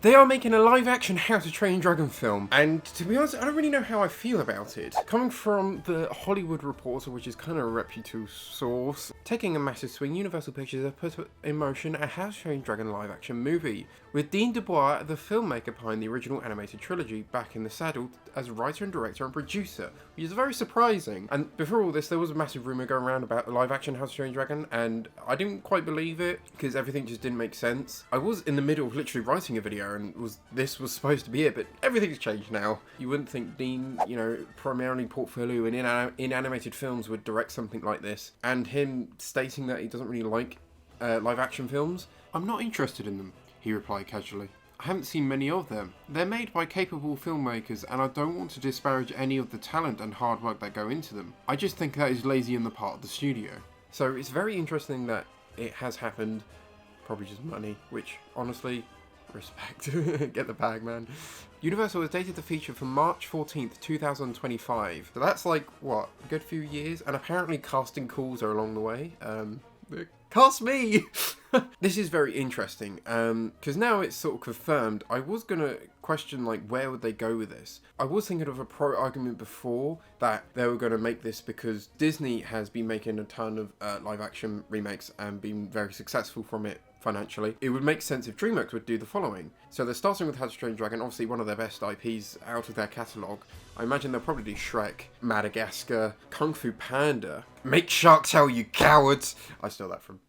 They are making a live-action How to Train Your Dragon film, and to be honest, I don't really know how I feel about it. Coming from the Hollywood Reporter, which is kind of a reputable source, taking a massive swing, Universal Pictures have put in motion a How to Train Your Dragon live-action movie, with Dean Deblois, the filmmaker behind the original animated trilogy, back in the saddle as writer and director and producer, which is very surprising. And before all this, there was a massive rumour going around about the live-action How to Train Your Dragon, and I didn't quite believe it, because everything just didn't make sense. I was in the middle of literally writing a video, and this was supposed to be it, but everything's changed now. You wouldn't think Dean, primarily portfolio in animated films, would direct something like this, and him stating that he doesn't really like live action films. "I'm not interested in them," he replied casually. "I haven't seen many of them. They're made by capable filmmakers, and I don't want to disparage any of the talent and hard work that go into them. I just think that is lazy on the part of the studio." So it's very interesting that it has happened. Probably just money, which honestly, respect. Get the bag, man. Universal has dated the feature for March 14th, 2025. So that's like, what, a good few years? And apparently casting calls are along the way. Cast me! This is very interesting, because now it's sort of confirmed. I was going to question, where would they go with this? I was thinking of a pro-argument before that they were going to make this because Disney has been making a ton of live-action remakes and been very successful from it financially. It would make sense if DreamWorks would do the following. So they're starting with How to Train Your Dragon, obviously one of their best IPs out of their catalogue. I imagine they'll probably do Shrek, Madagascar, Kung Fu Panda. Make Shark Tale, you cowards! I stole that from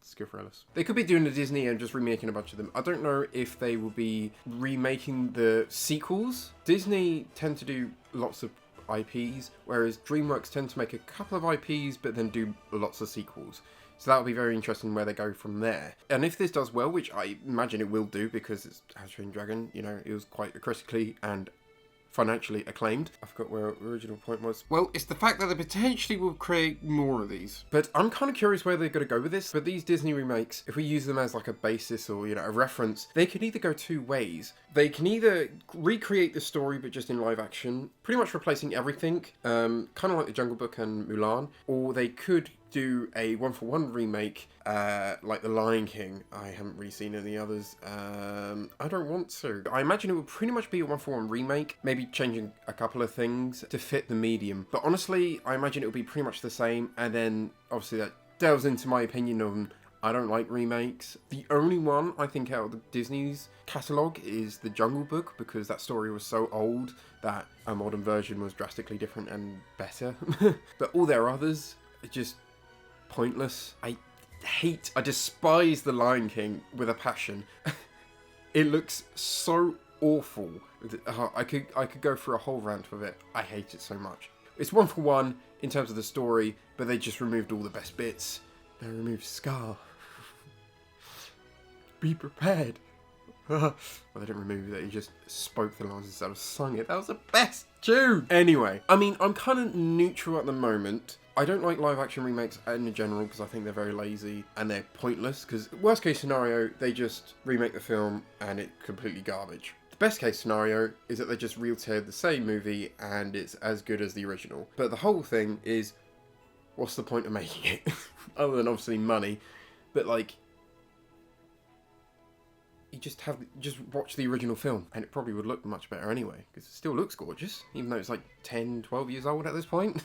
Skifrellis. They could be doing the Disney and just remaking a bunch of them. I don't know if they will be remaking the sequels. Disney tend to do lots of IPs, whereas DreamWorks tend to make a couple of IPs but then do lots of sequels. So that'll be very interesting where they go from there. And if this does well, which I imagine it will do because it's How to Train Your Dragon, it was quite critically and financially acclaimed. I forgot where our original point was. Well, it's the fact that they potentially will create more of these. But I'm kind of curious where they're going to go with this. But these Disney remakes, if we use them as a basis or, a reference, they can either go two ways. They can either recreate the story but just in live action, pretty much replacing everything, kind of like The Jungle Book and Mulan, or they could do a one-for-one remake, like The Lion King. I haven't really seen any others. I don't want to. I imagine it would pretty much be a one-for-one remake, maybe changing a couple of things to fit the medium. But honestly, I imagine it would be pretty much the same, and then obviously that delves into my opinion on I don't like remakes. The only one I think out of the Disney's catalogue is The Jungle Book, because that story was so old that a modern version was drastically different and better. But all their others are just pointless. I despise The Lion King with a passion. It looks so awful. I could go through a whole rant with it. I hate it so much. It's one for one in terms of the story, but they just removed all the best bits. They removed Scar. Be prepared. Well, they didn't remove it. He just spoke the lines instead of sung it. That was the best tune. Anyway, I'm kind of neutral at the moment. I don't like live action remakes in general because I think they're very lazy and they're pointless, because worst case scenario, they just remake the film and it's completely garbage. The best case scenario is that they just retell the same movie and it's as good as the original. But the whole thing is, what's the point of making it? Other than obviously money. But you just watch the original film and it probably would look much better anyway, because it still looks gorgeous, even though it's 10, 12 years old at this point.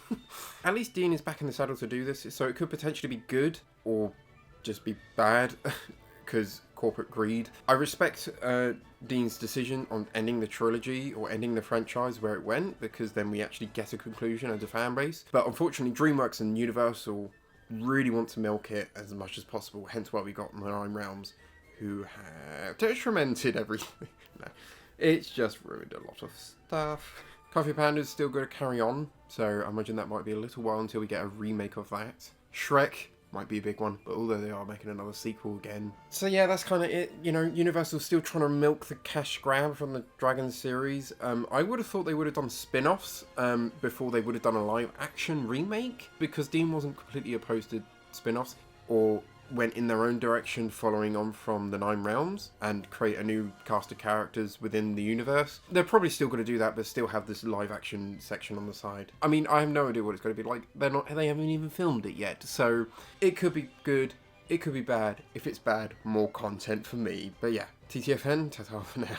At least Dean is back in the saddle to do this, so it could potentially be good or just be bad, because corporate greed. I respect Dean's decision on ending the trilogy or ending the franchise where it went, because then we actually get a conclusion as a fan base. But unfortunately, DreamWorks and Universal really want to milk it as much as possible, hence why we got the Nine Realms, who have detrimented everything. No, it's just ruined a lot of stuff. Kung Fu Panda is still going to carry on, so I imagine that might be a little while until we get a remake of that. Shrek might be a big one, but although they are making another sequel again. So yeah, that's kind of it. Universal's still trying to milk the cash grab from the Dragon series. I would have thought they would have done spin-offs before they would have done a live action remake, because Dean wasn't completely opposed to spin-offs, or went in their own direction following on from the Nine Realms and create a new cast of characters within the universe. They're probably still going to do that, but still have this live action section on the side. I have no idea what it's going to be like. They haven't even filmed it yet, so it could be good, It could be bad. If it's bad, more content for me. But yeah, TTFN, ta-ta for now.